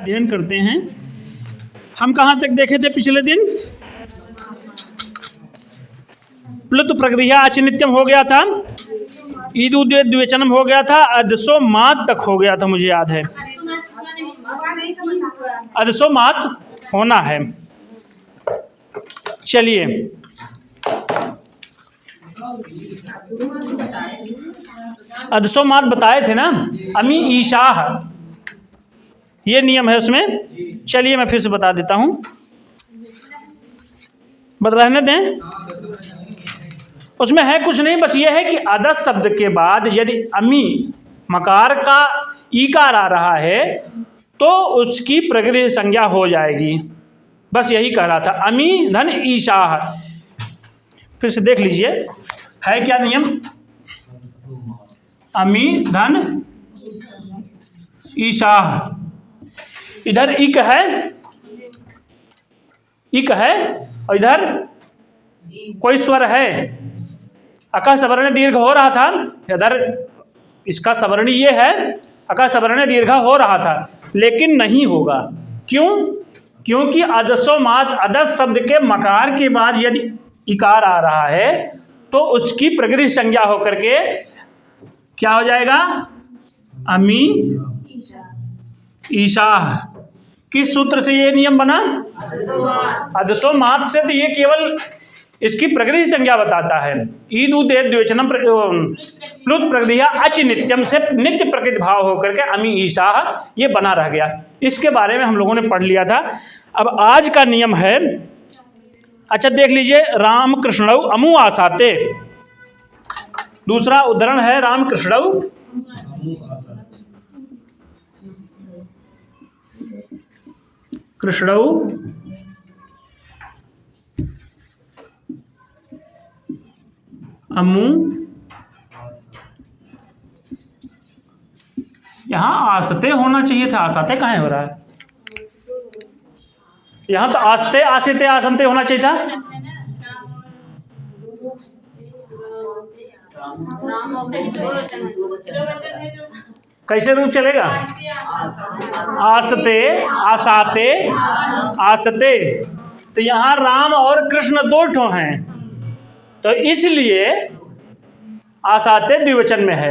अध्ययन करते हैं। हम कहाँ तक देखे थे पिछले दिन? प्लुत प्रक्रिया अचिनित्यम हो गया था, ईदु द्विवचनम हो गया था, अदसो मात तक हो गया था, मुझे याद है। अदसो मात होना है। चलिए, अदसो मात बताए थे ना, अमी ईशाह, ये नियम है उसमें। चलिए मैं फिर से बता देता हूँ, रहने दें। उसमें है कुछ नहीं, बस ये है कि अदस शब्द के बाद यदि अमी मकार का ईकार आ रहा है तो उसकी प्रकृति संज्ञा हो जाएगी। बस यही कह रहा था, अमी धन ईशाह। फिर से देख लीजिए, है क्या नियम? अमी धन ईशाह, इधर इक है और इधर कोई स्वर है। अका सवर्ण दीर्घ हो रहा था, इधर इसका सवर्ण ये है, अका सवर्ण दीर्घ हो रहा था, लेकिन नहीं होगा। क्यों? क्योंकि अदसो मात, अदस शब्द के मकार के बाद यदि इकार आ रहा है तो उसकी प्रकृति संज्ञा होकर के क्या हो जाएगा? अमी ईशाह। किस सूत्र से ये नियम बना? अदसो मात से। तो ये केवल इसकी प्रकृति संज्ञा बताता है। ईदु द्विवचनम प्लुत प्रक्रिया अचिनित्यम से नित्य प्रकृति भाव होकर के अमी ईशाह ये बना रह गया। इसके बारे में हम लोगों ने पढ़ लिया था। अब आज का नियम है, अच्छा देख लीजिए, राम कृष्णौ अमु आसाते। दूसरा उदाहरण है राम कृष्णौ अमु, यहां आसते होना चाहिए था, आसाते कहाँ हो रहा है? यहां तो आसते आसते आसंते होना चाहिए था। कैसे रूप चलेगा? आसते आसाते आसते। तो यहां राम और कृष्ण दो ठो हैं, तो इसलिए आसाते द्विवचन में है।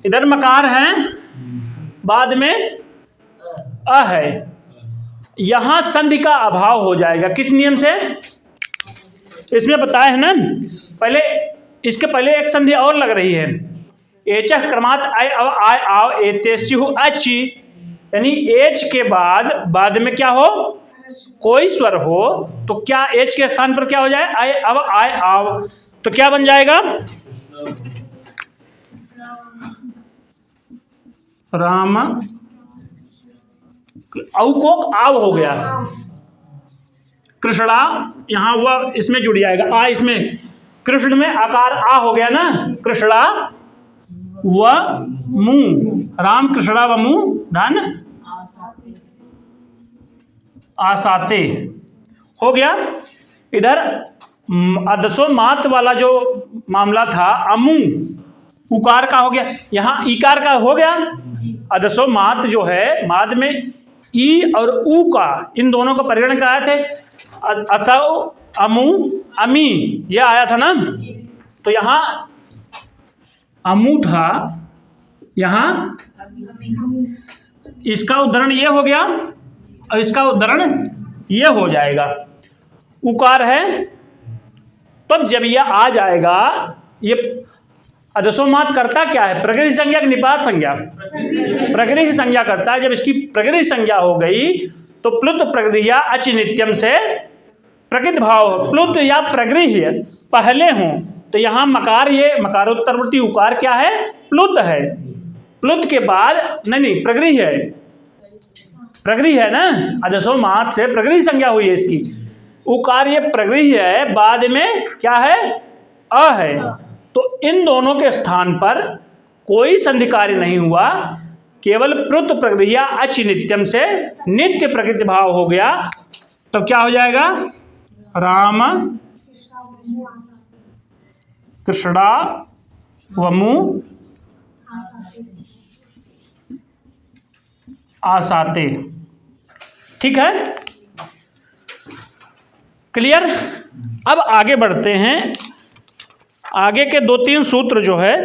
इधर मकार है, बाद में अ है, यहां संधि का अभाव हो जाएगा। किस नियम से? इसमें बताया है ना, पहले इसके पहले एक संधि और लग रही है, एचह क्रमात आय अव आय आव एतेस्यु अच्छी, यानी एच के बाद में क्या हो? कोई स्वर हो, तो क्या एच के स्थान पर क्या हो जाए? आय अव आय आव, तो क्या बन जाएगा? राम, औ को आव हो गया, कृष्णा यहां वह इसमें जुड़ जाएगा, आ इसमें, कृष्ण में आकार आ हो गया ना, कृष्णा व मु, राम कृष्णा व मु धन आसाते हो गया। इधर अदसो मात वाला जो मामला था, अमु उकार का हो गया, यहां ईकार का हो गया। अदसो मात जो है, मात में ई और ऊ का, इन दोनों का परिगणन कराए थे। असौ अमु अमी ये आया था ना, तो यहां अमु था, यहां इसका उदाहरण ये हो गया और इसका उदाहरण ये हो जाएगा। उकार है, तब जब यह आ जाएगा, ये अदसो मात करता क्या है? प्रकृति संज्ञा की निपात संज्ञा, प्रकृति संज्ञा करता है। जब इसकी प्रकृति संज्ञा हो गई तो प्लुत प्रक्रिया अचिनित्यम से प्रकृति भाव, प्लुत या प्रगृह्य पहले हों, तो यहां मकार, ये मकारोत्तरवर्ती उकार क्या है? प्लुत है। प्लुत के बाद नहीं प्रगृह्य है, प्रगृह्य है ना, अदसो मात से प्रकृति संज्ञा हुई है इसकी। उकार ये प्रगृह्य है, बाद में क्या है? अ है। तो इन दोनों के स्थान पर कोई संधि कार्य नहीं हुआ, केवल प्लुत प्रक्रिया अचिनित्यम से नित्य प्रकृति भाव हो गया। तो क्या हो जाएगा? राम कृष्णा वमु आसाते। ठीक है, क्लियर। अब आगे बढ़ते हैं। आगे के 2-3 सूत्र जो है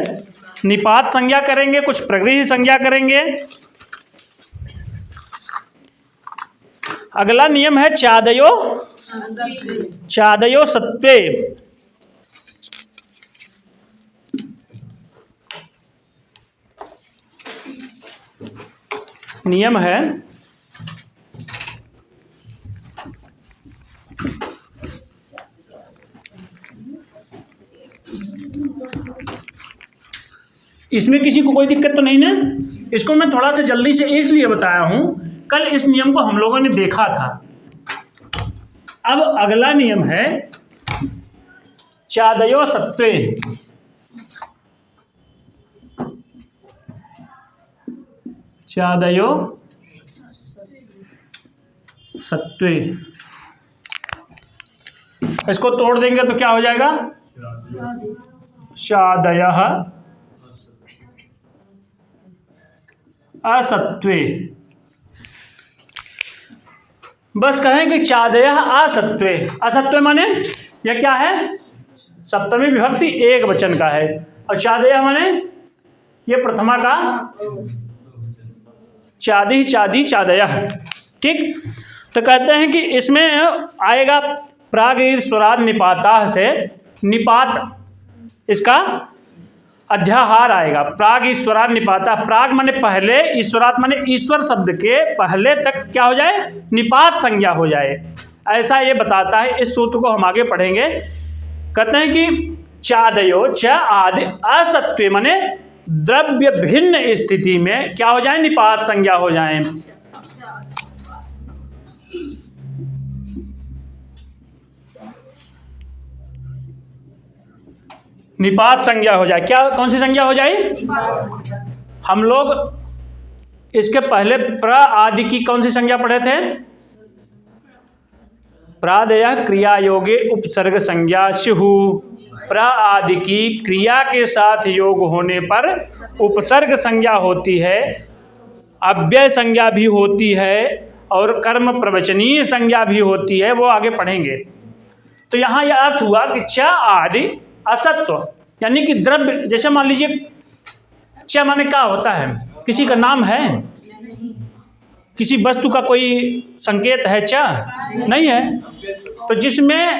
निपात संज्ञा करेंगे, कुछ प्रगृही संज्ञा करेंगे। अगला नियम है चादयो सत्वे। नियम है इसमें किसी को कोई दिक्कत तो नहीं ना? इसको मैं थोड़ा सा जल्दी से इसलिए बताया हूं, कल इस नियम को हम लोगों ने देखा था। अब अगला नियम है चादयो सत्वे। चादयो सत्वे, इसको तोड़ देंगे तो क्या हो जाएगा? चादयः असत्वे। बस कहें कि चादयः असत्वे। असत्वे माने यह क्या है? सप्तमी विभक्ति एक वचन का है, और चादयः माने ये प्रथमा का चादी चादी चादयः। ठीक, तो कहते हैं कि इसमें आएगा प्राग ईश्वराद निपाता से निपात, इसका अध्याहार आएगा। प्राग ईश्वराद निपाता, प्राग माने पहले, ईश्वरात माने ईश्वर शब्द के पहले तक क्या हो जाए? निपात संज्ञा हो जाए, ऐसा ये बताता है। इस सूत्र को हम आगे पढ़ेंगे। कहते हैं कि चादयो च आदि असत्वे माने द्रव्य भिन्न स्थिति में क्या हो जाए? निपात संज्ञा हो जाए। निपात संज्ञा हो जाए। क्या, कौन सी संज्ञा हो जाए? हम लोग इसके पहले प्र आदि की कौन सी संज्ञा पढ़े थे? प्रादयः क्रिया योगे उपसर्ग संज्ञा स्युः। प्र आदि की क्रिया के साथ योग होने पर उपसर्ग संज्ञा होती है, अव्यय संज्ञा भी होती है, और कर्म प्रवचनीय संज्ञा भी होती है, वो आगे पढ़ेंगे। तो यहाँ यह अर्थ हुआ कि च आदि असत्व, यानी कि द्रव्य, जैसे मान लीजिए च माने क्या होता है? किसी का नाम है? किसी वस्तु का कोई संकेत है च? नहीं है। तो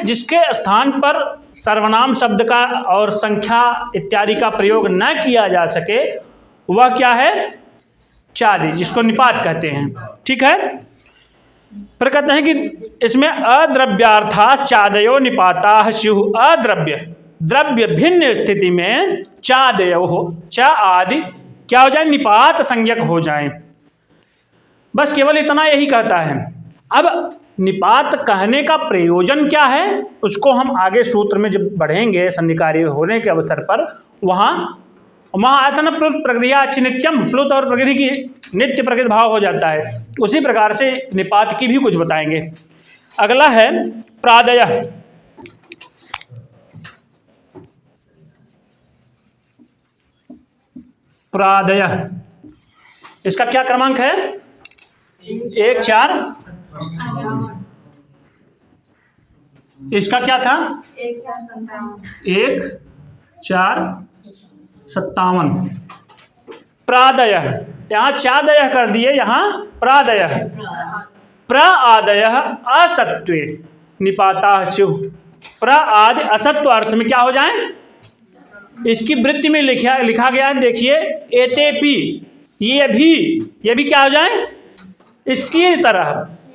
जिसके स्थान पर सर्वनाम शब्द का और संख्या इत्यादि का प्रयोग न किया जा सके, वह क्या है? चादि, जिसको निपात कहते हैं। ठीक है, फिर कहते हैं कि इसमें अद्रव्यार्था चादयो निपाता स्युः। अद्रव्य, द्रव्य भिन्न स्थिति में चादयो हो, च आदि क्या हो जाए? निपात संज्ञक हो जाए। बस केवल इतना यही कहता है। अब निपात कहने का प्रयोजन क्या है, उसको हम आगे सूत्र में जब बढ़ेंगे संधि कार्य होने के अवसर पर, वहाँ आया था ना प्लुत प्रक्रिया नित्यम, प्लुत और प्रकृति की नित्य प्रकृति भाव हो जाता है। उसी प्रकार से निपात की भी कुछ बताएंगे। अगला है प्रादयः। प्रादयः, इसका क्या क्रमांक है? 1 4। इसका क्या था? 1 4 57। प्रादयः, यहाँ चादयः कर दिए, यहाँ प्रादयः। प्र आदयः असत्वे निपाता स्युः। प्र आदि असत्व अर्थ में क्या हो जाए? इसकी वृत्ति में लिखा गया है, देखिए, एतेपि, ये भी क्या हो जाए? इसकी तरह,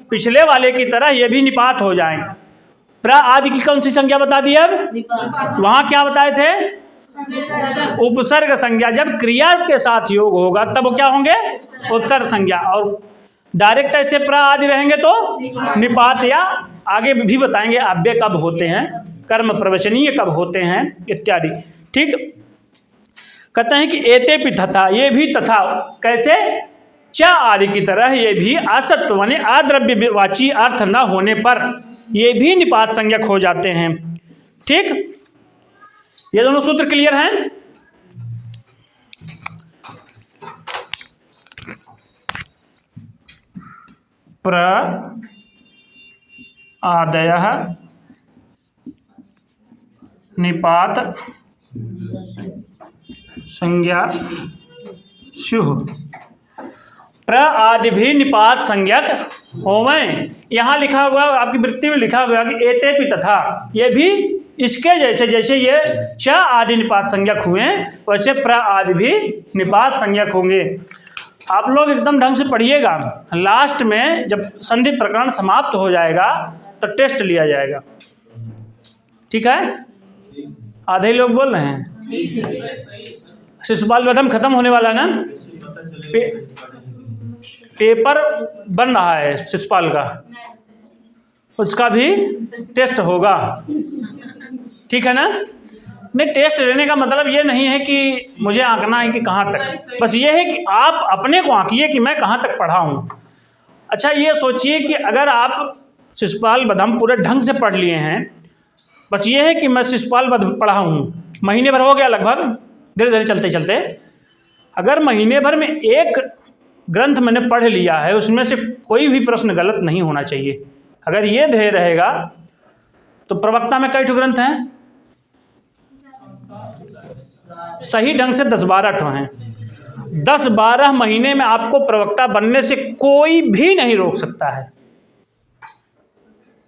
पिछले वाले की तरह ये भी निपात हो जाए। प्र आदि की कौन सी संज्ञा बता दी? अब वहां क्या बताए थे? उपसर्ग संज्ञा। जब क्रिया के साथ योग होगा तब वो क्या होंगे? उपसर्ग संज्ञा। और डायरेक्ट ऐसे प्र आदि रहेंगे तो निपात, या आगे भी बताएंगे अव्यय कब होते हैं, कर्म प्रवचनीय कब होते हैं इत्यादि। ठीक, कहते हैं कि एतेपि तथा, ये भी तथा, कैसे? च आदि की तरह ये भी असत्व माने अद्रव्यवाची अर्थ न होने पर ये भी निपात संज्ञक हो जाते हैं। ठीक, ये दोनों सूत्र क्लियर हैं? प्र आदयः निपात संज्ञा स्युः। प्र आदि भी निपात संज्ञक होवें। यहाँ लिखा हुआ, आपकी वृत्ति में लिखा हुआ कि एतेपि तथा, ये भी इसके जैसे, जैसे ये च आदि निपात संज्ञक हुए वैसे प्र आदि भी निपात संज्ञक होंगे। आप लोग एकदम ढंग से पढ़िएगा, लास्ट में जब संधि प्रकरण समाप्त हो जाएगा तो टेस्ट लिया जाएगा, ठीक है? आधे ही लोग बोल रहे हैं। शिशुपाल प्रथम खत्म होने वाला ना, पेपर बन रहा है शिशुपाल का, उसका भी टेस्ट होगा, ठीक है ना? नहीं, टेस्ट लेने का मतलब ये नहीं है कि मुझे आंकना है कि कहाँ तक, बस ये है कि आप अपने को आंकिए कि मैं कहाँ तक पढ़ा हूँ। अच्छा, ये सोचिए कि अगर आप शिशुपाल बधम पूरे ढंग से पढ़ लिए हैं, बस ये है कि मैं शिशुपाल बध पढ़ा हूँ, महीने भर हो गया लगभग, धीरे धीरे चलते चलते, अगर महीने भर में एक ग्रंथ मैंने पढ़ लिया है, उसमें से कोई भी प्रश्न गलत नहीं होना चाहिए। अगर ये ध्येय रहेगा तो प्रवक्ता में कई ठो ग्रंथ हैं, सही ढंग से 10-12 ठो हैं। 10-12 महीने में आपको प्रवक्ता बनने से कोई भी नहीं रोक सकता है।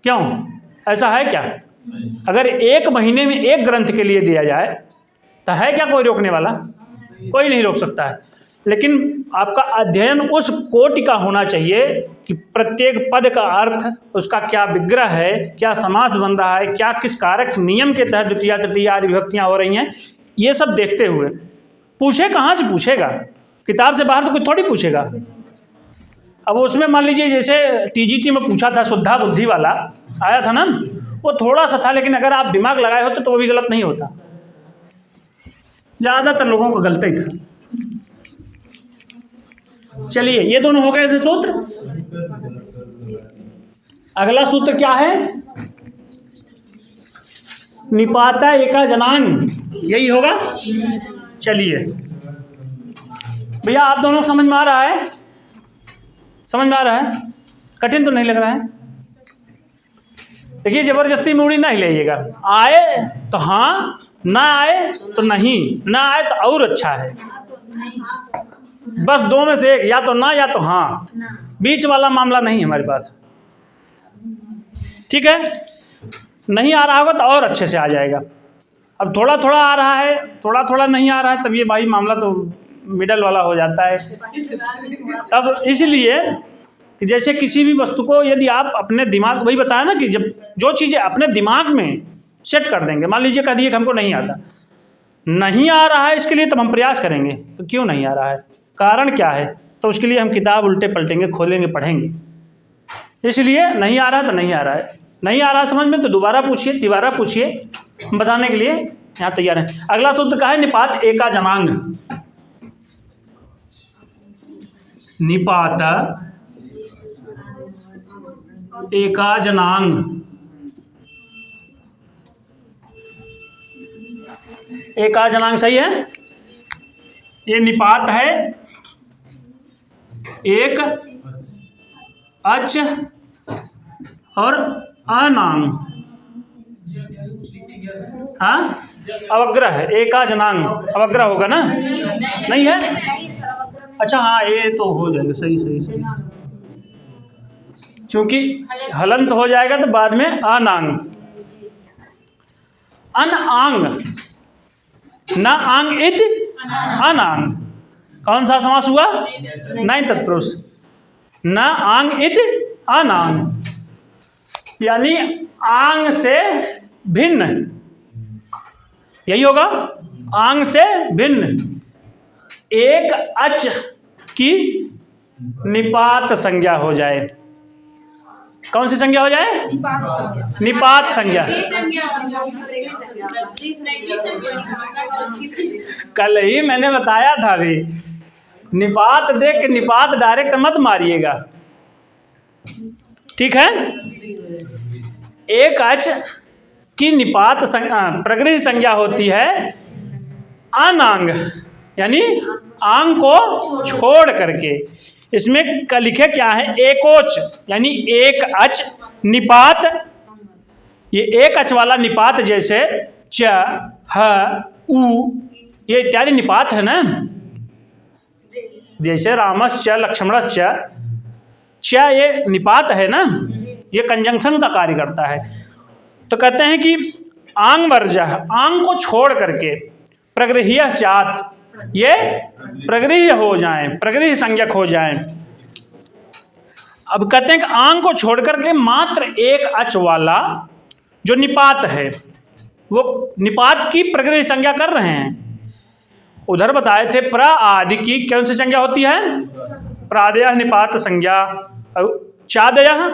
क्यों, ऐसा है क्या? अगर एक महीने में एक ग्रंथ के लिए दिया जाए तो है क्या कोई रोकने वाला? कोई नहीं रोक सकता है। लेकिन आपका अध्ययन उस कोटि का होना चाहिए कि प्रत्येक पद का अर्थ, उसका क्या विग्रह है, क्या समास बन रहा है, क्या किस कारक नियम के तहत द्वितीया तृतीया आदि विभक्तियाँ हो रही हैं, ये सब देखते हुए। पूछे कहाँ से पूछेगा? किताब से बाहर तो कोई थोड़ी पूछेगा। अब उसमें मान लीजिए जैसे टीजीटी में पूछा था, शुद्धा बुद्धि वाला आया था ना, वो थोड़ा सा था, लेकिन अगर आप दिमाग लगाए होते तो वो भी गलत नहीं होता। ज़्यादातर लोगों को गलत ही था। चलिए, ये दोनों हो गए थे सूत्र। अगला सूत्र क्या है? निपाता एका जनांग, यही होगा। चलिए भैया, आप दोनों को समझ में आ रहा है? समझ में आ रहा है? कठिन तो नहीं लग रहा है? देखिए, जबरदस्ती में उड़ी ना हिलाइएगा। आए तो हाँ, ना आए तो नहीं, ना आए तो और अच्छा है। बस दो में से एक, या तो ना या तो हाँ, बीच वाला मामला नहीं हमारे पास, ठीक है? नहीं आ रहा होगा तो और अच्छे से आ जाएगा। अब थोड़ा थोड़ा आ रहा है, थोड़ा थोड़ा नहीं आ रहा है, तब ये भाई मामला तो मिडल वाला हो जाता है। तब इसलिए कि जैसे किसी भी वस्तु को यदि आप अपने दिमाग, वही बताया ना कि जब जो चीज़ें अपने दिमाग में सेट कर देंगे, मान लीजिए कह दिए कि हमको नहीं आता, नहीं आ रहा है इसके लिए, तब हम प्रयास करेंगे तो क्यों नहीं आ रहा है, कारण क्या है, तो उसके लिए हम किताब उल्टे पलटेंगे, खोलेंगे, पढ़ेंगे। इसलिए नहीं आ रहा है तो नहीं आ रहा है, नहीं आ रहा समझ में तो दोबारा पूछिए, तिबारा पूछिए, हम बताने के लिए यहाँ तैयार हैं। अगला सूत्र का है निपात एका जनांग। निपात एका जनांग, एका जनांग सही है। ये निपात है एक अच और अनांग, हाँ, अवग्रह है। एका जनांग अवग्रह होगा ना? नहीं है? अच्छा हाँ, ये तो हो जाएगा, सही सही सही, क्योंकि हलंत हो जाएगा तो बाद में अनांग। अनआंग, न आंग इति अनांग, कौन सा समास हुआ? नहीं तत्पुरुष। न आंग इति अनांग, यानी आंग से भिन्न, यही होगा, आंग से भिन्न। एक अच की निपात संज्ञा हो जाए। कौन सी संज्ञा हो जाए? निपात संज्ञा। कल ही मैंने बताया था भी, निपात देख के निपात डायरेक्ट मत मारिएगा, ठीक है? एक अच की निपात प्रकृति संज्ञा होती है अनांग, यानी आंग को छोड़ करके। इसमें लिखे क्या है, एकोच यानी एक अच निपात। ये एक अच वाला निपात जैसे च, ह, उ ये इत्यादि निपात है ना, जैसे रामश्च लक्ष्मणश्च, च ये निपात है ना, ये कंजंक्शन का कार्य करता है। तो कहते हैं कि आंग वर्जः, आंग को छोड़ करके, प्रगृह्य स्यात्, ये प्रगृह्य हो जाएं, प्रगृह्य संज्ञक हो जाएं। अब कहते हैं कि आंग को छोड़ करके मात्र एक अच वाला जो निपात है, वो निपात की प्रगृह्य संज्ञा कर रहे हैं। उधर बताए थे प्र आदि की कौन सी संज्ञा होती है, प्रादयः निपात संज्ञा, चादयः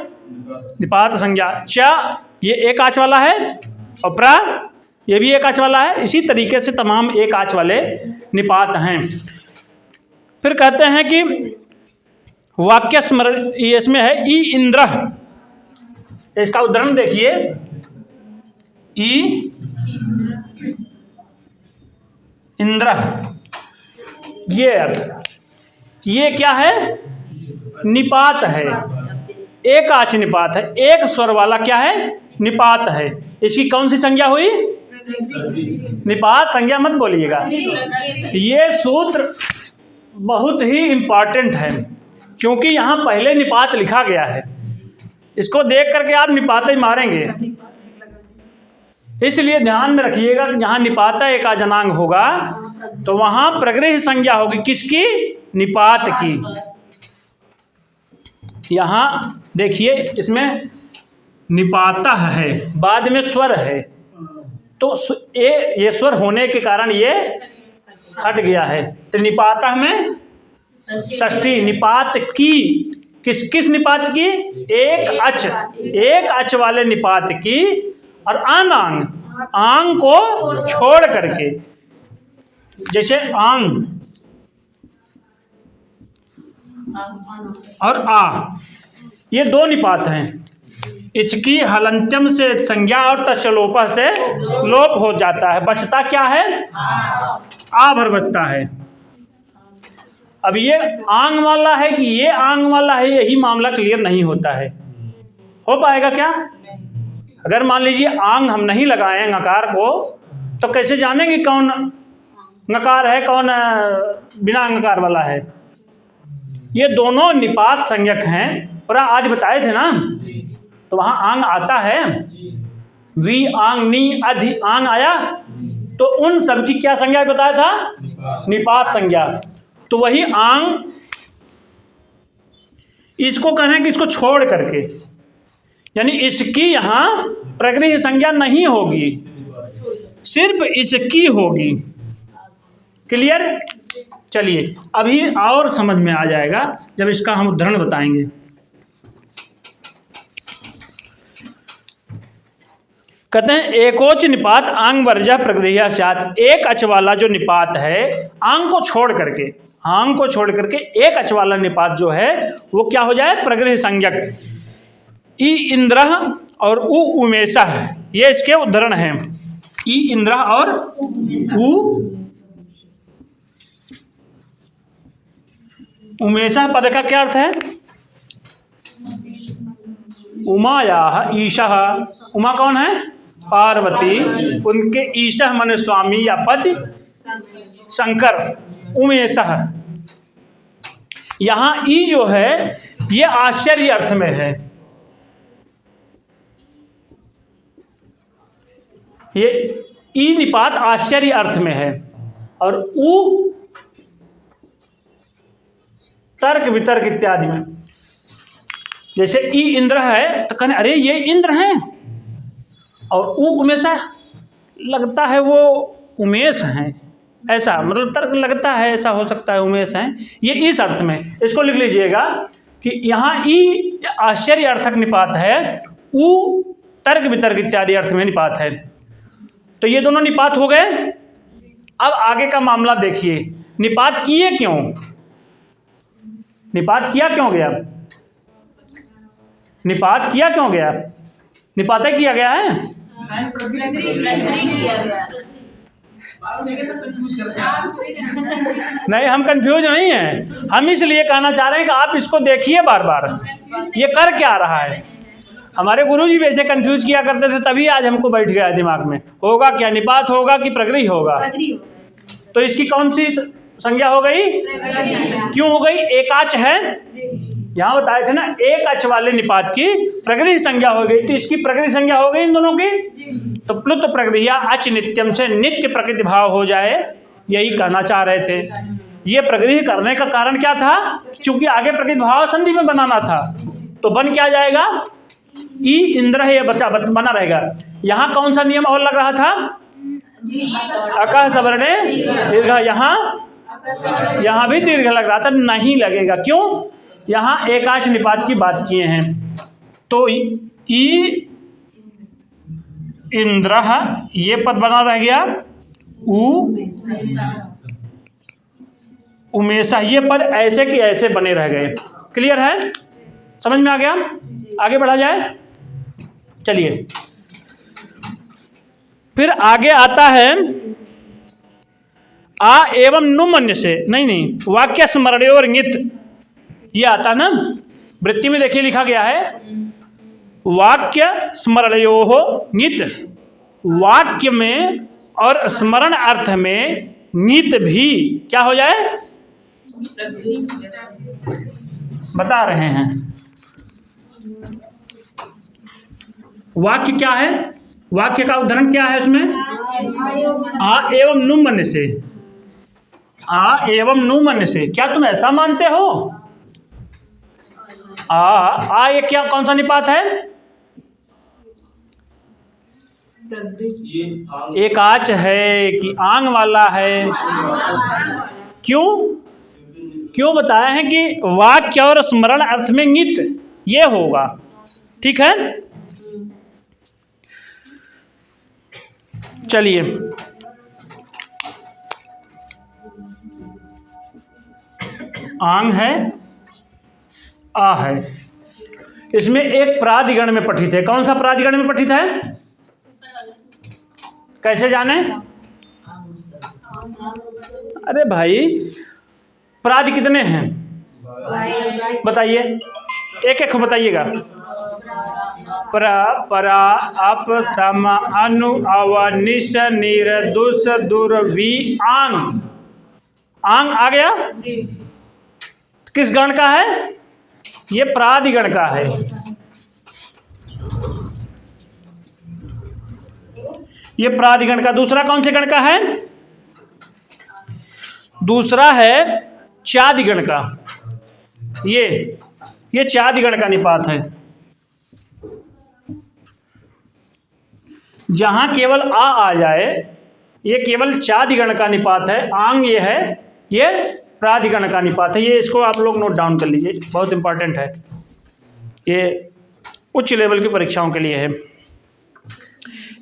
निपात संज्ञा। च ये एक आंच वाला है और प्र ये भी एक आंच वाला है। इसी तरीके से तमाम एक आंच वाले निपात हैं। फिर कहते हैं कि वाक्य स्मरण इसमें है ई इंद्र, इसका उदाहरण देखिए, ई इंद्र, ये अर्थ, ये क्या है, निपात है, एक आंच निपात है, एक स्वर वाला क्या है, निपात है। इसकी कौन सी संज्ञा हुई, निपात संज्ञा मत बोलिएगा। ये सूत्र बहुत ही इंपॉर्टेंट है, क्योंकि यहाँ पहले निपात लिखा गया है, इसको देख करके आप निपात ही मारेंगे। इसलिए ध्यान में रखिएगा कि जहाँ निपाता एक जनांग होगा तो वहाँ प्रगृह्य संज्ञा होगी, किसकी, निपात की। यहाँ देखिए इसमें निपाता है, बाद में स्वर है, तो ये स्वर होने के कारण ये हट गया है। तो निपाता में षष्ठी, निपात की, किस निपात की, एक अच वाले निपात की, और अनांग, आंग को छोड़ करके, जैसे आंग और आ, ये दो निपात हैं। इसकी हलंत्यम से संज्ञा और तस्लोप से लोप हो जाता है, बचता क्या है, आ भर बचता है। अब ये आंग वाला है कि ये आंग वाला है, यही मामला क्लियर नहीं होता है। हो पाएगा क्या, अगर मान लीजिए आंग हम नहीं लगाए नकार को, तो कैसे जानेंगे कौन नकार है कौन बिना नकार वाला है। ये दोनों निपात संज्ञक हैं, और आज बताए थे ना, तो वहाँ आंग आता है, वी आंग नी अधि आंग आया, तो उन सब की क्या संज्ञा बताया था, निपात संज्ञा। तो वही आंग, इसको कह रहे हैं कि इसको छोड़ करके, यानी इसकी यहाँ प्रगृह्य संज्ञा नहीं होगी, सिर्फ इसकी होगी। क्लियर, चलिए अभी और समझ में आ जाएगा जब इसका हम उदाहरण बताएंगे। कहते हैं एकोच निपात आंग वर्जः प्रगृह्य स्यात्, एक अच वाला जो निपात है, आंग को छोड़ करके, आंग को छोड़ करके एक अच वाला निपात जो है वो क्या हो जाए, प्रगृह्य संज्ञक। ई इंद्र और उ उमेशः, ये इसके उदाहरण हैं। ई इंद्र और उ उमेशः पद का क्या अर्थ है, उमायाः ईशः, उमा कौन है, पार्वती, उनके ईशः माने स्वामी या पति शंकर, उमेशः। यहाँ ई जो है ये आश्चर्य अर्थ में है, ये ई निपात आश्चर्य अर्थ में है, और उ तर्क वितर्क इत्यादि में। जैसे ई इंद्र है तो कहने अरे ये इंद्र हैं, और उ उमेशः लगता है वो उमेश हैं, ऐसा मतलब तर्क लगता है, ऐसा हो सकता है उमेश हैं, ये इस अर्थ में। इसको लिख लीजिएगा कि यहाँ ई आश्चर्य अर्थक निपात है, उ तर्क वितर्क इत्यादि अर्थ में निपात है। तो ये दोनों निपात हो गए। अब आगे का मामला देखिए, निपात किए क्यों, निपात किया क्यों गया, निपात किया क्यों गया, निपात किया गया है, नहीं, हम कंफ्यूज नहीं हैं, हम इसलिए कहना चाह रहे हैं कि आप इसको देखिए बार बार ये कर क्या रहा है। हमारे गुरुजी भी ऐसे कंफ्यूज किया करते थे, तभी आज हमको बैठ गया दिमाग में, होगा क्या, निपात होगा कि प्रगृह होगा। तो इसकी कौन सी संज्ञा हो गई? क्यों हो गई? एकाच है, यहाँ बताए थे ना, एक अच वाले निपात की प्रगृह संज्ञा हो गई, तो इसकी प्रगृह संज्ञा हो गई इन दोनों की। तो प्लुत प्रगृह्या अच नित्यम से नित्य प्रकृति भाव हो जाए, यही कहना चाह रहे थे। ये प्रगृह करने का कारण क्या था? क्योंकि आगे प्रकृति भाव संधि में बनाना था, तो बन क्या जाएगा? ई इंद्र है, बचा बना रहेगा। यहाँ कौन सा नियम और लग रहा था? अकह सवर्णे दीर्घ, यहाँ भी दीर्घ लग रहा था, नहीं लगेगा। क्यों? यहाँ एकाच निपात की बात किए हैं। तो ई इंद्र ये पद बना रह गया, उमेशा ये पद ऐसे कि ऐसे बने रह गए। क्लियर है? समझ में आ गया? आगे बढ़ा जाए, चलिए। फिर आगे आता है आ एवं नुमन्य से, नहीं, वाक्य स्मरण और नित, ये आता ना वृत्ति में, देखिए लिखा गया है वाक्य स्मरणयो हो नित, वाक्य में और स्मरण अर्थ में नित भी क्या हो जाए? बता रहे हैं। वाक्य क्या है? वाक्य का उदाहरण क्या है उसमें? आ एवं नुमन्य से, आ एवं नुमन्य से। क्या तुम ऐसा मानते हो? आ ये क्या, कौन सा निपात है? एकाच है कि आंग वाला है? क्यों बताया है कि वाक्य और स्मरण अर्थ में नित ये होगा। ठीक है, चलिए। आंग है, आ है, इसमें एक प्रादिगण में पठित है। कौन सा प्रादिगण में पठित है? कैसे जाने? अरे भाई, प्रादि कितने हैं बताइए, एक एक बताइएगा। परा अप सम अनु अव निश निर दुस दुर वी आंग। आंग आ गया? किस गण का है? ये प्रादिगण का है। ये प्रादिगण का। दूसरा कौन से गण का है? दूसरा है चादिगण का। ये चादिगण का निपात है। जहां केवल आ जाए, ये केवल चादिगण का निपात है। आंग ये है, ये प्रादिगण का निपात है। ये इसको आप लोग नोट डाउन कर लीजिए, बहुत इंपॉर्टेंट है, ये उच्च लेवल की परीक्षाओं के लिए है।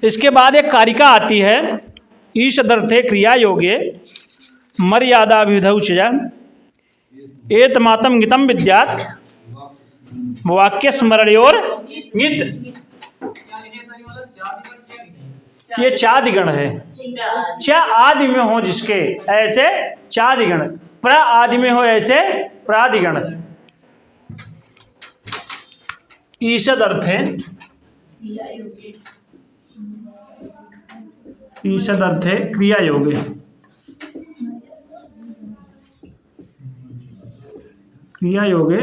इसके बाद एक कारिका आती है, ईशदर्थे क्रिया योगे मर्यादा विधौ च एतमातम गीतम विद्यात् वाक्य स्मरणयोर नित। ये चादिगण है। च आदि में हो जिसके ऐसे चादिगण, प्र आदि में हो ऐसे प्रादिगण। ईषद अर्थ है, ईषद अर्थ है क्रिया योगे। क्रिया योगे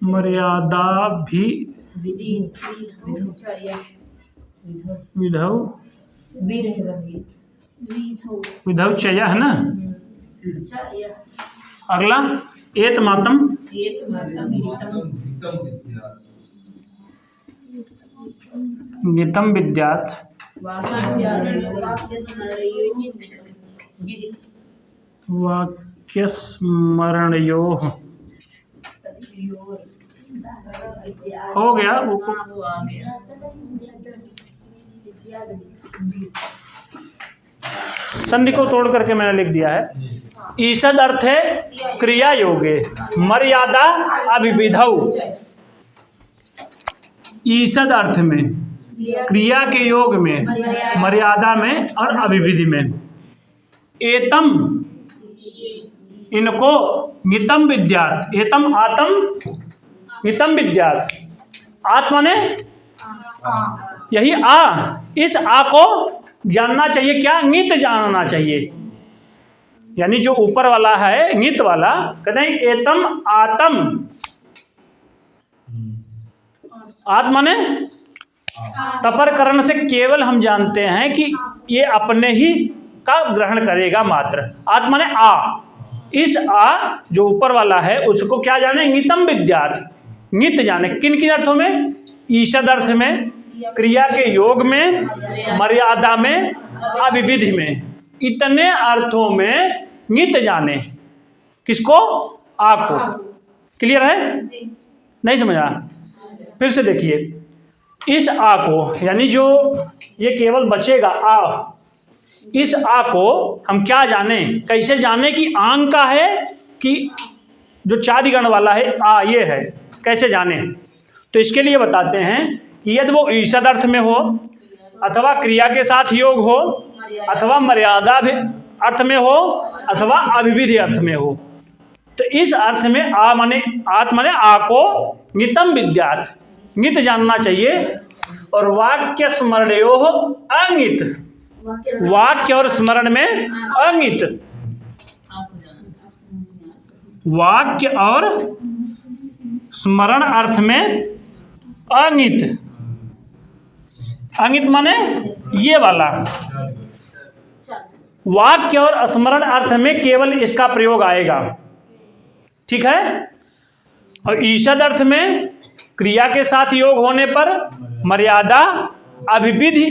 मर्यादा भी विधौ विधौ चय है ना। अगला एतमातम गीतम विद्यात् वाक्य स्मरणयोः हो गया। संधि को तोड़ करके मैंने लिख दिया है। ईषद अर्थ है क्रिया योगे मर्यादा अभिविधौ। ईषद अर्थ में, क्रिया के योग में, मर्यादा में और अभिविधि में। एतम, इनको, नितम विद्यात, एतम आतम नितम विद्यात। आत्मा ने यही आ, इस आ को जानना चाहिए। क्या? नित जानना चाहिए। यानी जो ऊपर वाला है नित वाला, कहते हैं एतम आतम, आत्मा ने तपरकरण से केवल हम जानते हैं कि ये अपने ही का ग्रहण करेगा मात्र। आत्मा ने आ, इस आ जो ऊपर वाला है उसको क्या जाने? नितम विद्यात, नित जाने। किन किन अर्थों में? ईषद अर्थ में, क्रिया के योग में, मर्यादा में, अभिविधि में। इतने अर्थों में नित जाने। किसको? आ को। क्लियर है? नहीं समझा? फिर से देखिए, इस आ को, यानी जो ये केवल बचेगा आ, इस आ को हम क्या जाने? कैसे जाने कि आंग का है कि जो चादिगण वाला है आ ये है? कैसे जाने? तो इसके लिए बताते हैं कि यदि वो ईषद अर्थ में हो, अथवा क्रिया के साथ योग हो, अथवा मर्यादा अर्थ में हो, अथवा अभिविधि अर्थ में हो। तो इस अर्थ में आ माने, आत्मा माने आ को नितम विद्यात, नित जानना चाहिए। और वाक्य स्मरणयो अनित, वाक्य और स्मरण में अनित, वाक्य और स्मरण अर्थ में अनित। अनित माने ये वाला, वाक्य और स्मरण अर्थ में केवल इसका प्रयोग आएगा। ठीक है? और ईषद अर्थ में क्रिया के साथ योग होने पर मर्यादा, अभिविधि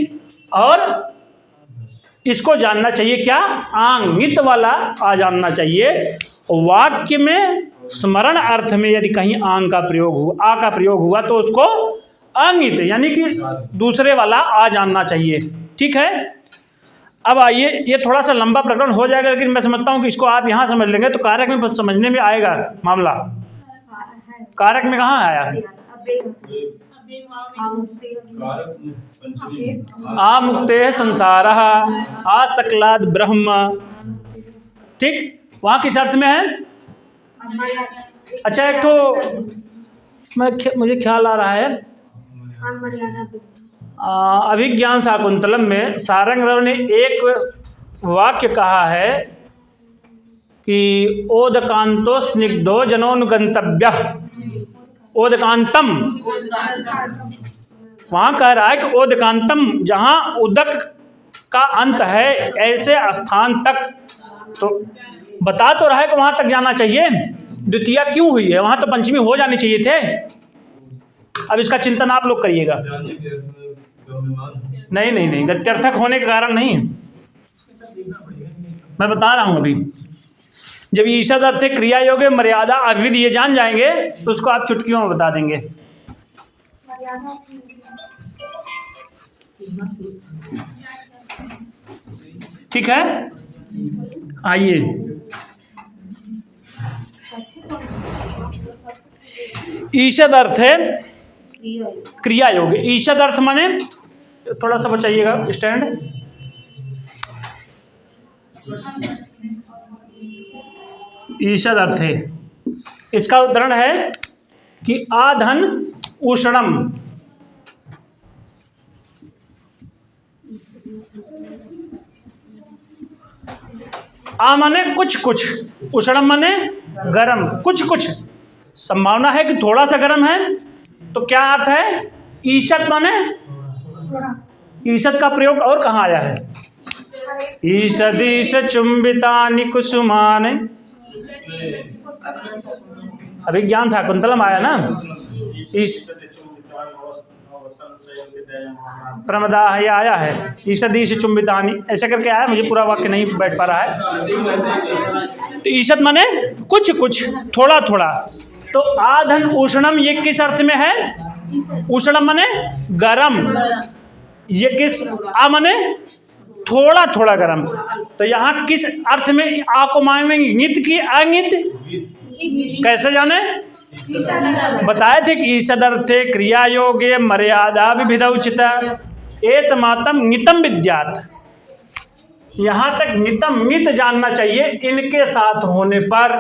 और इसको जानना चाहिए। क्या? आंग, नित वाला आ जानना चाहिए। वाक्य में स्मरण अर्थ में यदि कहीं आंग का प्रयोग हुआ, आ का प्रयोग हुआ, तो उसको अनित यानी कि दूसरे वाला आ जानना चाहिए। ठीक है? अब आइए, ये थोड़ा सा लंबा प्रकरण हो जाएगा, लेकिन मैं समझता हूँ कि इसको आप यहाँ समझ लेंगे तो कारक में समझने में आएगा मामला। कारक में कहाँ आया है? आ मुक्ते संसारः आ सकलाद ब्रह्म। ठीक? वहाँ किस अर्थ में है? अच्छा, एक तो मुझे ख्याल आ रहा है, अभिज्ञान शाकुंतलम में सारंगरव ने एक वाक्य कहा है कि ओदकांतो स्निग्धो जनोनुगंतव्य, ओदकांतम। वहाँ कह रहा है कि ओदकांतम, जहाँ उदक का अंत है ऐसे स्थान तक, तो बता तो रहा है कि वहाँ तक जाना चाहिए। द्वितीया क्यों हुई है? वहाँ तो पंचमी हो जानी चाहिए थे। अब इसका चिंतन आप लोग करिएगा। नहीं नहीं नहीं, गत्यर्थक होने के कारण नहीं, मैं बता रहा हूँ। अभी जब ईषद अर्थ है, क्रिया योग, मर्यादा, अभिविधि ये जान जाएंगे तो उसको आप चुटकियों में बता देंगे। ठीक है? आइए, ईषद अर्थ है क्रिया योग। ईषद अर्थ माने, थोड़ा सा बचाइएगा स्टैंड। ईषद अर्थ है, इसका उदाहरण है कि आधन उष्णम। आ माने कुछ कुछ, उष्णम माने गरम, कुछ कुछ। संभावना है कि थोड़ा सा गरम है, तो क्या अर्थ है? ईषद माने, ईषद का प्रयोग और कहाँ आया है? ईषदीश चुंबितानि कुसुमानि, अभिज्ञान शाकुंतलम आया ना। प्रमदाह ये आया है, ईषदीश चुंबितानि ऐसा करके आया, मुझे पूरा वाक्य नहीं बैठ पा रहा है। तो ईषद माने कुछ कुछ, थोड़ा थोड़ा। तो आधन उष्णम ये किस अर्थ में है? उष्णम माने गरम, ये किस? आ माने थोड़ा थोड़ा गरम। तो यहाँ किस अर्थ में आ को मानेंगे? नित की अनित? कैसे जाने? बताए थे कि ईषदर्थे क्रिया योगे मर्यादा विविध उचित एतमातम नितम विद्यात। यहाँ तक नितम मित जानना चाहिए इनके साथ होने पर।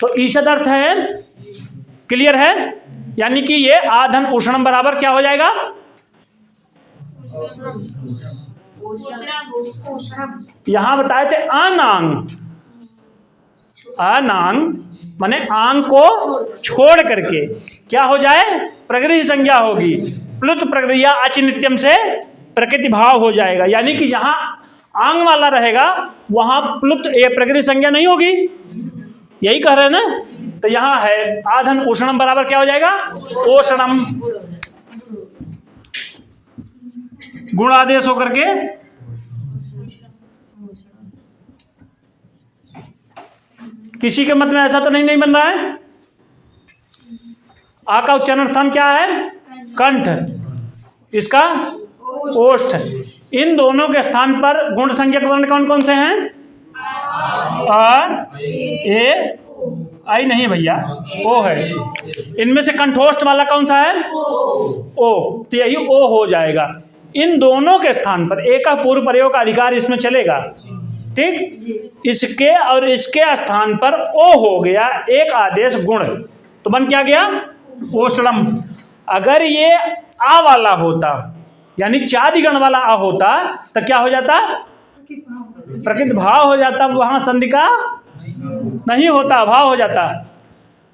तो ईषदर्थ है, क्लियर है, यानी कि ये आधन उष्णम बराबर क्या हो जाएगा? यहां बताए थे अनांग, अनांग माने आंग को छोड़ करके क्या हो जाए? प्रकृति संज्ञा होगी। प्लुत प्रक्रिया अचिनित्यम से प्रकृति भाव हो जाएगा, यानी कि जहां आंग वाला रहेगा वहां प्लुत ये प्रकृति संज्ञा नहीं होगी, यही कह रहे हैं ना। तो यहां है आधन उष्णम बराबर क्या हो जाएगा? ओषणम, गुण आदेश होकर के किसी के मत में ऐसा तो नहीं बन रहा है। आ का उच्चारण स्थान क्या है? कंठ, इसका ओष्ठ। इन दोनों के स्थान पर गुण संज्ञक वर्ण कौन कौन से हैं? आ, ए, आई नहीं भैया, ओ है। इनमें से कंठोष्ठ वाला कौन सा है? ओ, तो यही ओ हो जाएगा। इन दोनों के स्थान पर एक का पूर्व प्रयोग का अधिकार इसमें चलेगा, ठीक। इसके और इसके स्थान पर ओ हो गया, एक आदेश गुण, तो बन क्या गया? ओषणम। अगर ये आ वाला होता, यानी चादिगण वाला आ होता, तो क्या हो जाता? प्रकृति भाव हो जाता, वहां संधि का नहीं होता, भाव हो जाता।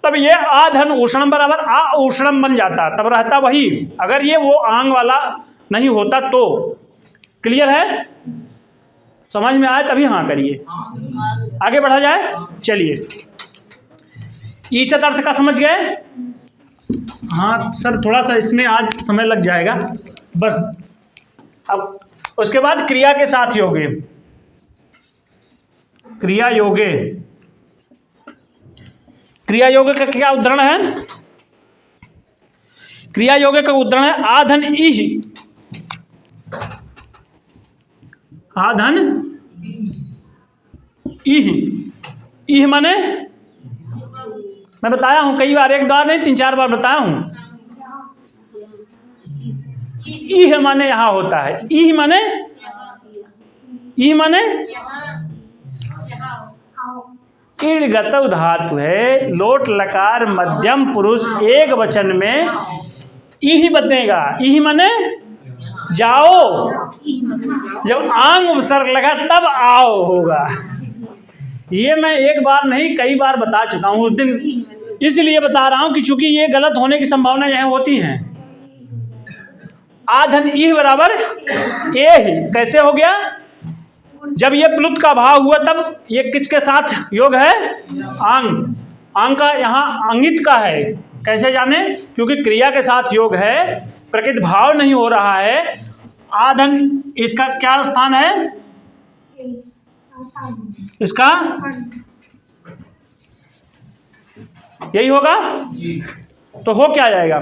तब ये आधन उष्णम बराबर आ उष्णम बन जाता, तब रहता वही। अगर ये वो आंग वाला नहीं होता तो। क्लियर है? समझ में आए तभी हाँ करिए, आगे बढ़ा जाए। चलिए, ईषद अर्थ का समझ गए? हाँ सर, थोड़ा सा इसमें आज समय लग जाएगा बस। अब उसके बाद क्रिया के साथ योगे, क्रिया योगे, क्रिया योगे का क्या उदाहरण है? क्रिया योगे का उदाहरण है आधन इह, आधन इह। इह माने मैं बताया हूं कई बार, एक बार नहीं 3-4 बार बताया हूं। इह माने यहां होता है, इह माने, इह माने ईड़गत धातु है, लोट लकार मध्यम पुरुष एक वचन में इह बतेगा। इह माने जाओ, जब आंग उपसर्ग लगा तब आओ होगा। ये मैं एक बार नहीं कई बार बता चुका हूँ उस दिन, इसलिए बता रहा हूं कि चूंकि ये गलत होने की संभावना यह होती है। आधन इह बराबर ए ही कैसे हो गया? जब ये प्लुत का भाव हुआ तब ये किसके साथ योग है? आंग। आंग का यहाँ अंगित का है, कैसे जाने? क्योंकि क्रिया के साथ योग है, प्रकृति भाव नहीं हो रहा है। आधन इसका क्या स्थान है? इसका यही होगा, तो हो क्या जाएगा?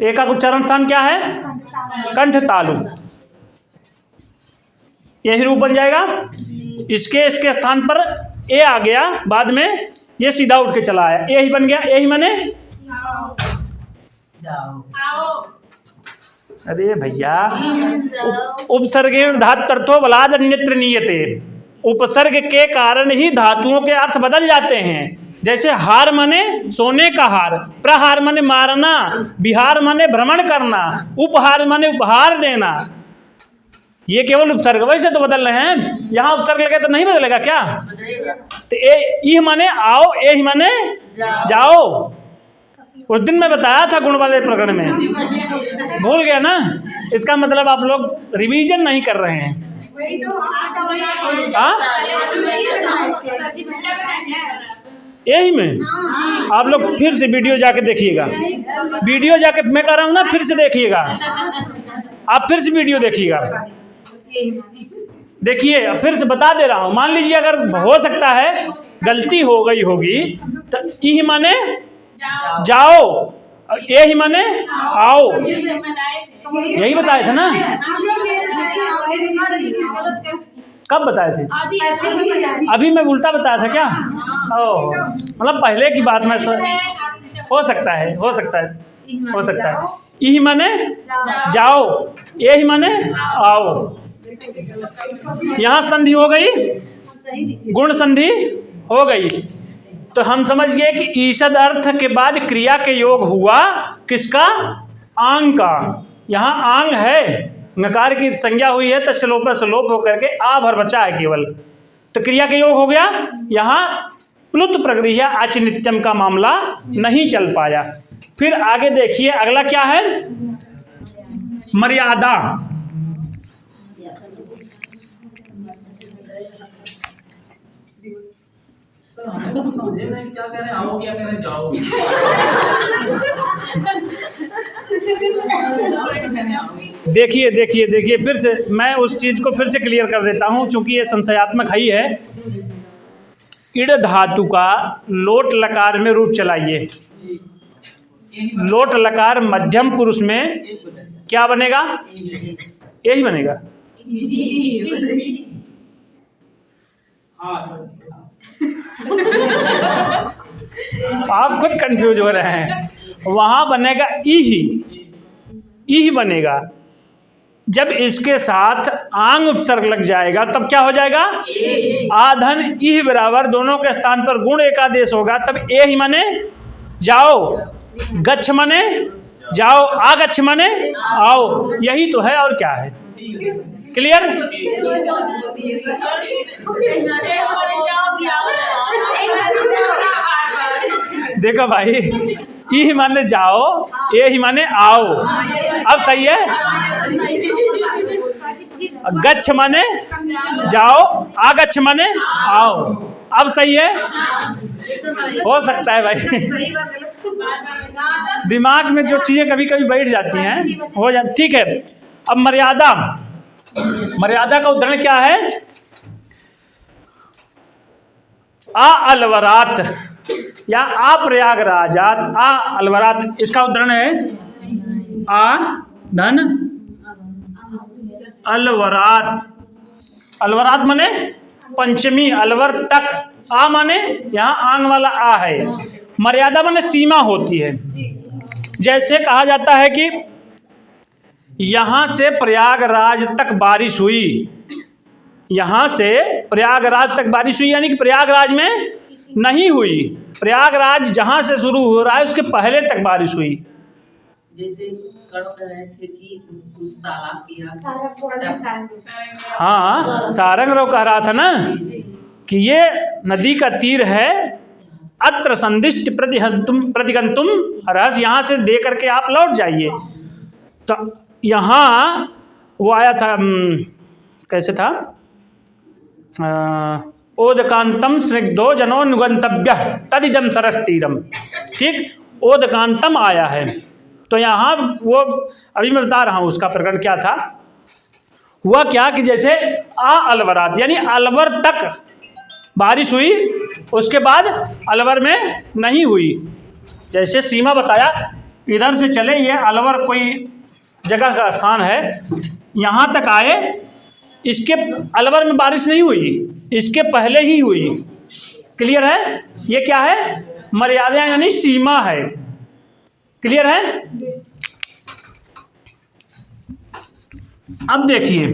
ए का उच्चारण स्थान क्या है? कंठ तालु, यही रूप बन जाएगा। इसके स्थान पर ए आ गया, बाद में ये सीधा उठ के चला आया, ए ही बन गया। ए ही माने अरे भैया, उपसर्गे धातर्थो बलाद अन्यत्र नीयते। उपसर्ग के कारण ही धातुओं के अर्थ बदल जाते हैं। जैसे हार माने सोने का हार, प्रहार माने मारना, विहार माने भ्रमण करना, उपहार माने उपहार देना। ये केवल उपसर्ग, वैसे तो बदल रहे हैं। यहाँ उपसर्ग लगे तो नहीं बदलेगा क्या? तो ए माने आओ, ए ही माने जाओ। उस दिन मैं बताया था गुण वाले प्रकरण में, भूल गया ना? इसका मतलब आप लोग रिवीजन नहीं कर रहे हैं। यही में आप लोग फिर से वीडियो जाके देखिएगा, वीडियो जाके मैं कह रहा हूँ ना, फिर से देखिएगा, आप फिर से वीडियो देखिएगा, देखिए फिर से बता दे रहा हूँ। मान लीजिए अगर हो सकता है गलती हो गई होगी, तो ई माने जाओ, ए ही माने आओ, यही बताए थे ना। कब बताए थे? अभी मैं उल्टा बताया था क्या? ओह, मतलब पहले की बात में हो सकता है, हो सकता है, हो सकता है। ई माने जाओ, ये ही माने आओ। यहाँ संधि हो गई, गुण संधि हो गई, तो हम समझ गए कि ईषद अर्थ के बाद क्रिया के योग हुआ किसका? आंग का। यहाँ आंग है, नकार की संज्ञा हुई है, तो श्लोप श्लोप होकर के आ भर बचा है केवल, तो क्रिया के योग हो गया। यहाँ प्लुत प्रगृह्य अचिनित्यम का मामला नहीं चल पाया। फिर आगे देखिए अगला क्या है? मर्यादा। समझे नहीं क्या कह रहे, आओ क्या कह रहे, जाओ। देखिए देखिए देखिए, फिर से मैं उस चीज को फिर से क्लियर कर देता हूं, चूंकि ये संशयात्मक ही है। इड धातु का लोट लकार में रूप चलाइए। लोट लकार मध्यम पुरुष में क्या बनेगा? यही बनेगा। आप खुद कंफ्यूज हो रहे हैं। वहां बनेगा ई बनेगा। जब इसके साथ आंग उपसर्ग लग जाएगा तब क्या हो जाएगा? आधन ई बराबर, दोनों के स्थान पर गुण एकादेश होगा, तब ए ही माने जाओ, गच्छ माने जाओ, आगच्छ माने आओ। यही तो है, और क्या है? क्लियर? देखो भाई, ई माने जाओ, ए ही माने आओ। अब सही है? गच्छ माने जाओ, आगच्छ माने आओ। अब सही है? हो सकता है भाई, दिमाग में जो चीजें कभी कभी बैठ जाती हैं हो जाती। ठीक है, अब मर्यादा। मर्यादा का उदाहरण क्या है? आ अलवरात या आ प्रयागराजात, आ अलवरात, इसका उदाहरण है आ धन अलवरात। अलवरात माने पंचमी, अलवर तक। आ माने यहाँ आंग वाला आ है। मर्यादा माने सीमा होती है। जैसे कहा जाता है कि यहाँ से प्रयागराज तक बारिश हुई, यहाँ से प्रयागराज तक बारिश हुई, यानी कि प्रयागराज में नहीं हुई। प्रयागराज जहाँ से शुरू हो रहा है उसके पहले तक बारिश हुई। जैसे कह रहे थे कि उस तालाब की हाँ, सारंग रो कह रहा था ना कि ये नदी का तीर है, अत्र संदिष्ट प्रतिगंतुम रहस्य, यहाँ से दे करके आप लौट जाइए। तो यहाँ वो आया था, कैसे था? ओदकांतम स्निग्धो जनोनुगंतव्य तदिदम सरस्तीरम। ठीक, ओदकांतम आया है, तो यहाँ वो अभी मैं बता रहा हूँ उसका प्रकरण क्या था। हुआ क्या कि जैसे आ अलवरात यानी अलवर तक बारिश हुई, उसके बाद अलवर में नहीं हुई। जैसे सीमा बताया, इधर से चले, ये अलवर कोई जगह का स्थान है, यहाँ तक आए, इसके अलवर में बारिश नहीं हुई, इसके पहले ही हुई। क्लियर है? ये क्या है? मर्यादा यानी सीमा है। क्लियर है? अब देखिए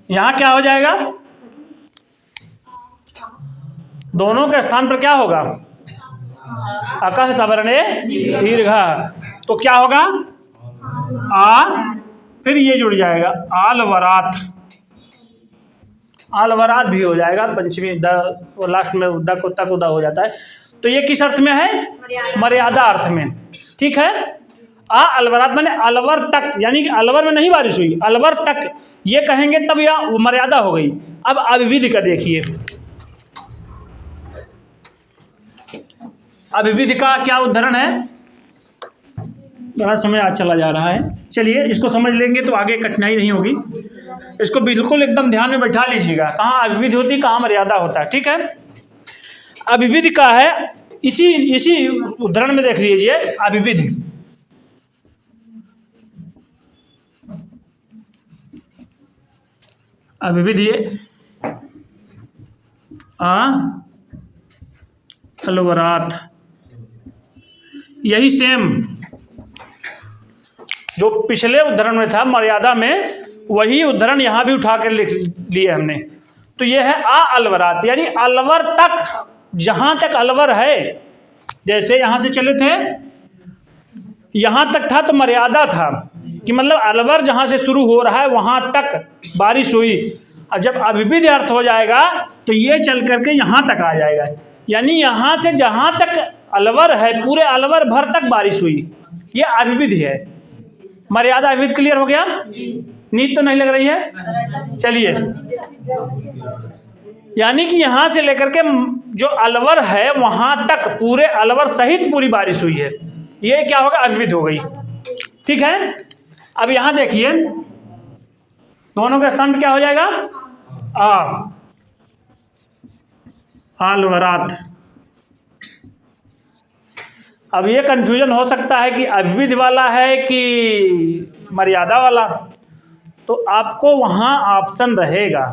यहाँ क्या हो जाएगा? दोनों के स्थान पर क्या होगा? अकह सवर्णे दीर्घा, तो क्या होगा? आ, फिर ये जुड़ जाएगा आलवरात। आलवरात भी हो जाएगा, पंचमी द, लास्ट में द को तक उदा हो जाता है। तो ये किस अर्थ में है? मर्यादा अर्थ में। ठीक है, आ अलवरात माने अलवर तक, यानी कि अलवर में नहीं बारिश हुई, अलवर तक ये कहेंगे तब यह मर्यादा हो गई। अब अविविध का देखिए, अविविध का क्या उदाहरण है? बड़ा समय आज चला जा रहा है, चलिए इसको समझ लेंगे तो आगे कठिनाई नहीं होगी। इसको बिल्कुल एकदम ध्यान में बैठा लीजिएगा, कहाँ अविविध होती, कहाँ मर्यादा होता है। ठीक है, अविविध का है, इसी उदाहरण में देख लीजिए। अविविध अविविध ये अलवरात, यही सेम जो पिछले उद्धरण में था मर्यादा में, वही उद्धरण यहाँ भी उठा कर लिख लिए हमने। तो ये है अलवरात, यानी अलवर तक, जहाँ तक अलवर है, जैसे यहाँ से चले थे यहाँ तक था तो मर्यादा था कि मतलब अलवर जहाँ से शुरू हो रहा है वहाँ तक बारिश हुई, और जब अविविध अर्थ हो जाएगा तो ये चल करके यहाँ तक आ जाएगा, यानी यहाँ से जहाँ तक अलवर है पूरे अलवर भर तक बारिश हुई, ये अविविध है। मर्यादा अविविध क्लियर हो गया? नींद तो नहीं लग रही है? चलिए, यानी कि यहाँ से लेकर के जो अलवर है वहाँ तक पूरे अलवर सहित पूरी बारिश हुई है, ये क्या होगा? अविविध हो गई। ठीक है, अब यहाँ देखिए दोनों के स्थान पे क्या हो जाएगा? अलवरात। अब ये कन्फ्यूजन हो सकता है कि अविविध वाला है कि मर्यादा वाला, तो आपको वहाँ ऑप्शन रहेगा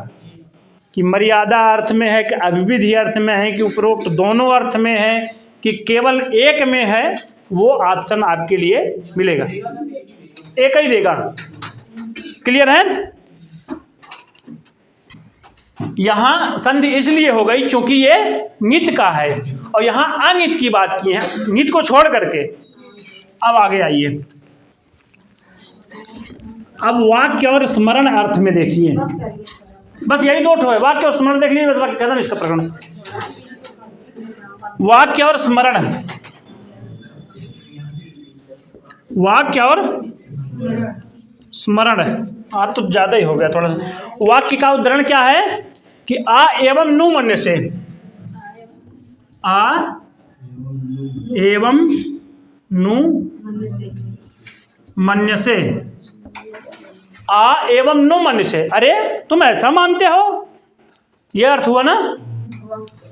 कि मर्यादा अर्थ में है कि अविविध ही अर्थ में है कि उपरोक्त दोनों अर्थ में है कि केवल एक में है, वो ऑप्शन आपके लिए मिलेगा, एक ही देगा। क्लियर है? यहाँ संधि इसलिए हो गई क्योंकि ये नित का है और यहाँ अनित की बात की है, नित को छोड़ करके। अब आगे आइए, अब वाक्य और स्मरण अर्थ में देखिए, बस यही दो ठो है, वाक्य और स्मरण देख लीजिए, बस वाक्य खत्म इसका प्रकरण। वाक्य और स्मरण, वाक्य और स्मरण, आज तो ज़्यादा ही हो गया थोड़ा सा। वाक्य का उदाहरण क्या है कि आ एवं नु मन्य से, आ एवं नु मन्य से, आ एवं नु मन्य से, अरे तुम ऐसा मानते हो, यह अर्थ हुआ ना।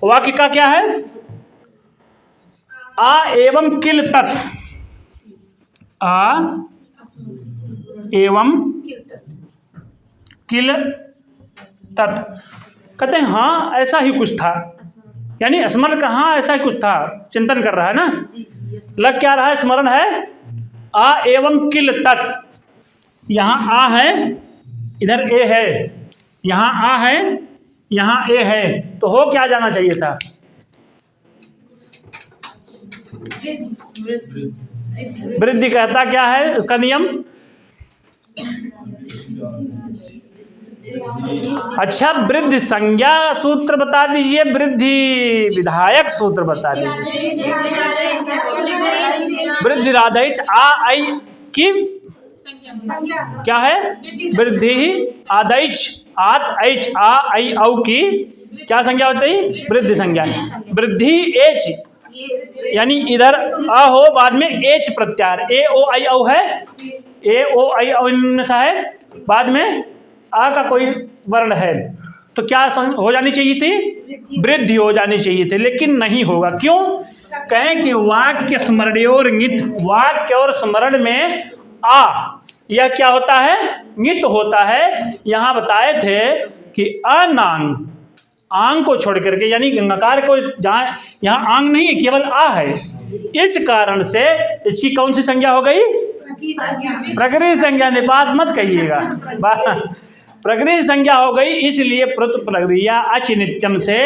वाक्य का क्या है? आ एवं किल तत्, आ एवं किल तत्, कहते हैं हाँ ऐसा ही कुछ था, यानी स्मरण का हाँ ऐसा ही कुछ था, चिंतन कर रहा है ना। लग क्या रहा है? स्मरण है। आ एवं किल तत्, यहाँ आ है, इधर ए है, यहाँ आ है, यहाँ ए है, तो हो क्या जाना चाहिए था? वृद्धि। कहता क्या है उसका नियम? अच्छा, वृद्धि संज्ञा सूत्र बता दीजिए, वृद्धि विधायक सूत्र बता दीजिए। वृद्धि राधैच आ आई की क्या है? वृद्धि आदैच, आत ऐच आ आई औ की क्या संज्ञा होती है? वृद्धि संज्ञा। वृद्धि एच, यानी इधर अ हो बाद में एच प्रत्यार, ए ओ आई औ है, ए ओ आई औ इनमें सा है, बाद में आ का कोई वर्ण है, तो क्या हो जानी चाहिए थी? वृद्धि हो जानी चाहिए थी, लेकिन नहीं होगा। क्यों? कहें कि वाक्य स्मरणयोर नित, वाक्य और स्मरण में आ यह क्या होता है? नित होता है। यहाँ बताए थे कि अनांग, आंग को छोड़ करके, यानी नकार को जहाँ, यहाँ आंग नहीं है, केवल आ है, इस कारण से इसकी कौन सी संज्ञा हो गई? प्रकृति संज्ञा। निपात मत कहिएगा, प्रकृति संज्ञा हो गई, इसलिए प्रत प्रक्रिया अच नित्यम से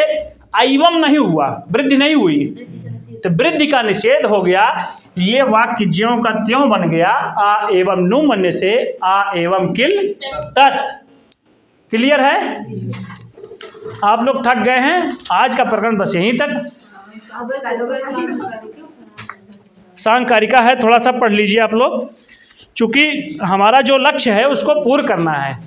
एवं नहीं हुआ, वृद्धि नहीं हुई, तो वृद्धि का निषेध हो गया। ये वाक्य ज्यों का त्यों बन गया, आ एवं नु मन्य से, आ एवं किल तत्। क्लियर है? आप लोग थक गए हैं, आज का प्रकरण बस यहीं तक। सांकारिका है, थोड़ा सा पढ़ लीजिए आप लोग, चूंकि हमारा जो लक्ष्य है उसको पूर्ण करना है।